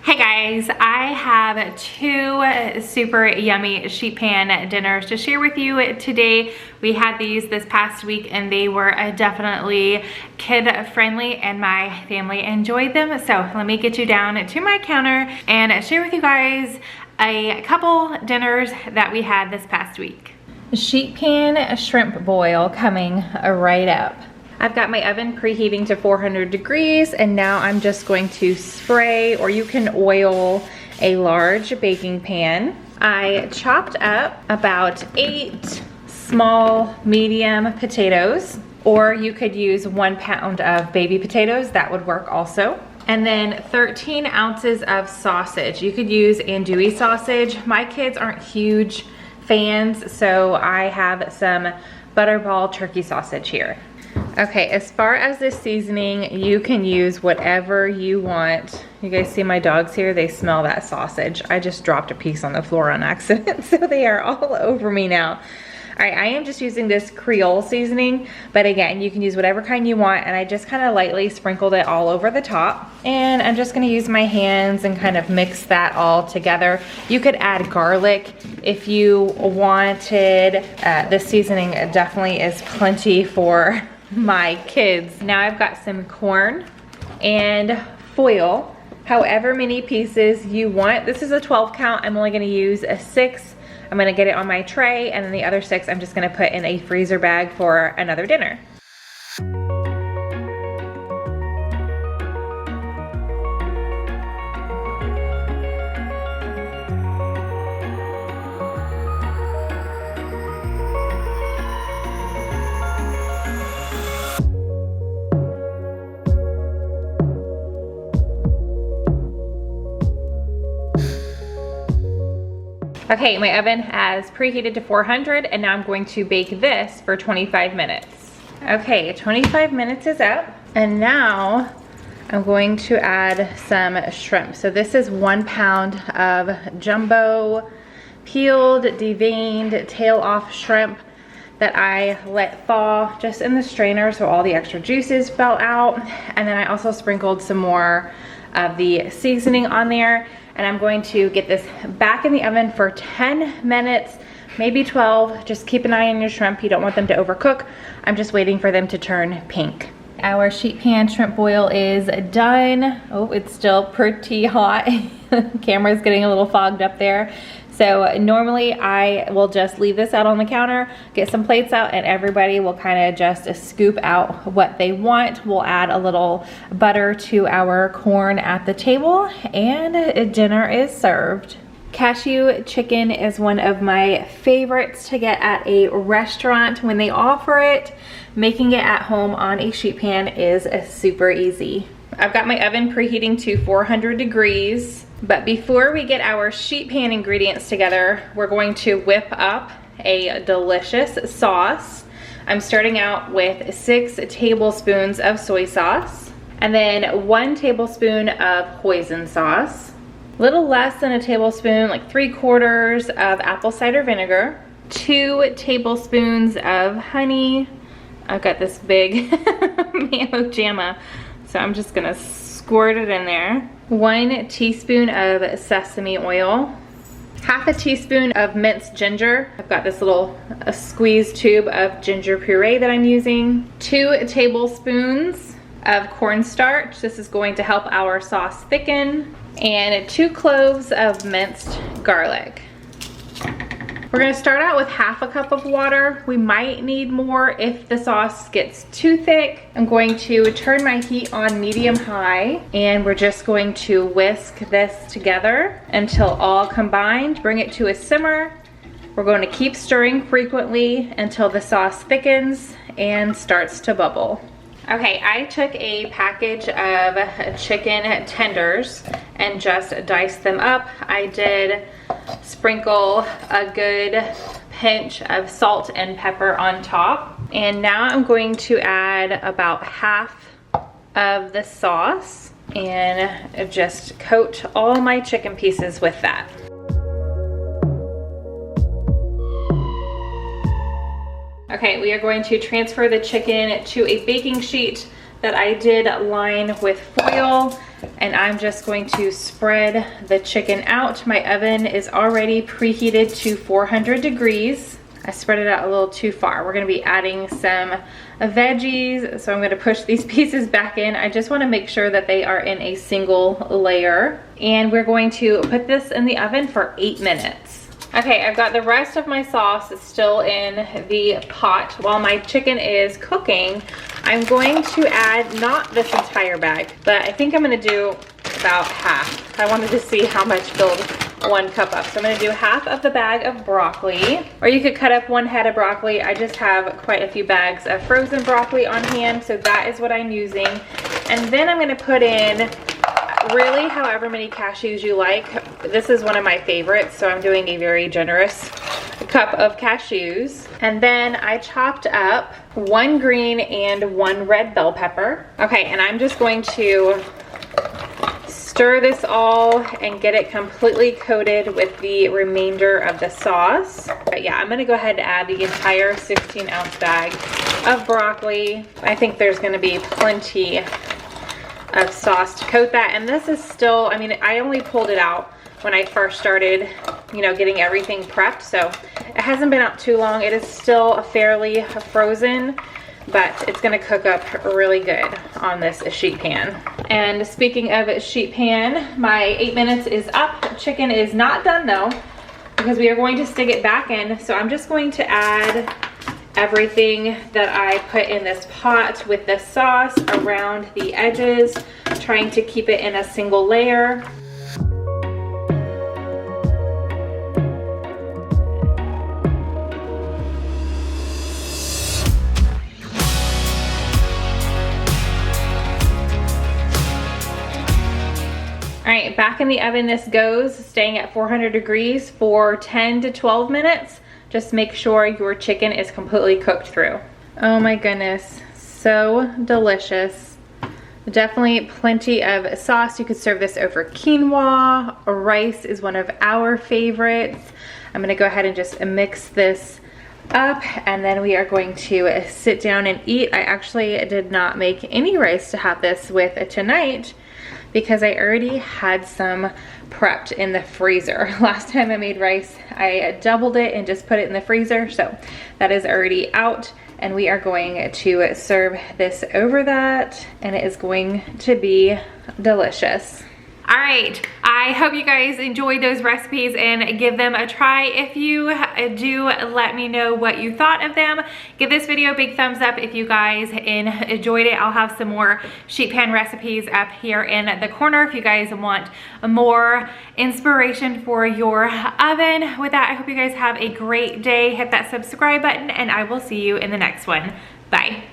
Hey guys, I have two super yummy sheet pan dinners to share with you today. We had these this past week and they were definitely kid friendly and my family enjoyed them. So let me get you down to my counter and share with you guys a couple dinners that we had this past week. Sheet pan shrimp boil coming right up. I've got my oven preheating to 400 degrees and now I'm just going to spray, or you can oil, a large baking pan. I chopped up about 8 small medium potatoes, or you could use 1 pound of baby potatoes, that would work also. And then 13 ounces of sausage. You could use andouille sausage. My kids aren't huge fans, so I have some butterball turkey sausage here. Okay, as far as the seasoning, you can use whatever you want. You guys see my dogs here? They smell that sausage. I just dropped a piece on the floor on accident, so they are all over me now. All right, I am just using this Creole seasoning, but again, you can use whatever kind you want, and I just kind of lightly sprinkled it all over the top. And I'm just gonna use my hands and kind of mix that all together. You could add garlic if you wanted. The seasoning definitely is plenty for my kids. Now I've got some corn and foil, however many pieces you want. This is a 12 count. I'm only gonna use a 6. I'm gonna get it on my tray, and then the other 6 I'm just gonna put in a freezer bag for another dinner. Okay, my oven has preheated to 400 and now I'm going to bake this for 25 minutes. Okay, 25 minutes is up and now I'm going to add some shrimp. So this is 1 pound of jumbo peeled, deveined, tail off shrimp that I let thaw just in the strainer so all the extra juices fell out. And then I also sprinkled some more of the seasoning on there. And I'm going to get this back in the oven for 10 minutes, maybe 12. Just keep an eye on your shrimp. You don't want them to overcook. I'm just waiting for them to turn pink. Our sheet pan shrimp boil is done. Oh, it's still pretty hot. Camera's getting a little fogged up there. So normally I will just leave this out on the counter, get some plates out, and everybody will kind of just scoop out what they want. We'll add a little butter to our corn at the table, and dinner is served. Cashew chicken is one of my favorites to get at a restaurant when they offer it. Making it at home on a sheet pan is super easy. I've got my oven preheating to 400 degrees. But before we get our sheet pan ingredients together, we're going to whip up a delicious sauce. I'm starting out with 6 tablespoons of soy sauce, and then 1 tablespoon of hoisin sauce, a little less than a tablespoon, like 3/4 of apple cider vinegar, 2 tablespoons of honey. I've got this big mango jamma, so I'm just gonna squirt it in there. 1 teaspoon of sesame oil, 1/2 teaspoon of minced ginger. I've got this little squeeze tube of ginger puree that I'm using. 2 tablespoons of cornstarch. This is going to help our sauce thicken. And 2 cloves of minced garlic. We're gonna start out with 1/2 cup of water. We might need more if the sauce gets too thick. I'm going to turn my heat on medium-high, and we're just going to whisk this together until all combined. Bring it to a simmer. We're going to keep stirring frequently until the sauce thickens and starts to bubble. Okay, I took a package of chicken tenders and just diced them up. I did sprinkle a good pinch of salt and pepper on top. And now I'm going to add about 1/2 of the sauce and just coat all my chicken pieces with that. Okay, we are going to transfer the chicken to a baking sheet that I did line with foil. And I'm just going to spread the chicken out. My oven is already preheated to 400 degrees. I spread it out a little too far. We're gonna be adding some veggies, so I'm gonna push these pieces back in. I just wanna make sure that they are in a single layer. And we're going to put this in the oven for 8 minutes. Okay, I've got the rest of my sauce still in the pot. While my chicken is cooking, I'm going to add not this entire bag, but I think I'm gonna do about half. I wanted to see how much filled 1 cup up. So I'm gonna do half of the bag of broccoli, or you could cut up 1 head of broccoli. I just have quite a few bags of frozen broccoli on hand, so that is what I'm using. And then I'm gonna put in really however many cashews you like. This is one of my favorites, so I'm doing a very generous cup of cashews. And then I chopped up 1 green and 1 red bell pepper. Okay, and I'm just going to stir this all and get it completely coated with the remainder of the sauce. But yeah, I'm gonna go ahead and add the entire 16-ounce bag of broccoli. I think there's gonna be plenty of sauce to coat that. And this is still, I mean, I only pulled it out when I first started, you know, getting everything prepped, so it hasn't been out too long. It is still fairly frozen, but it's gonna cook up really good on this sheet pan. And speaking of sheet pan, my 8 minutes is up. Chicken is not done though, because we are going to stick it back in. So I'm just going to add everything that I put in this pot with the sauce around the edges, trying to keep it in a single layer. All right, back in the oven this goes, staying at 400 degrees for 10 to 12 minutes. Just make sure your chicken is completely cooked through. Oh my goodness, so delicious. Definitely plenty of sauce. You could serve this over quinoa. Rice is one of our favorites. I'm gonna go ahead and just mix this up, and then we are going to sit down and eat. I actually did not make any rice to have this with tonight, because I already had some prepped in the freezer. Last time I made rice, I doubled it and just put it in the freezer. So that is already out, and we are going to serve this over that, and it is going to be delicious. All right, I hope you guys enjoyed those recipes and give them a try. If you do, let me know what you thought of them. Give this video a big thumbs up if you guys enjoyed it. I'll have some more sheet pan recipes up here in the corner if you guys want more inspiration for your oven. With that, I hope you guys have a great day. Hit that subscribe button, and I will see you in the next one. Bye.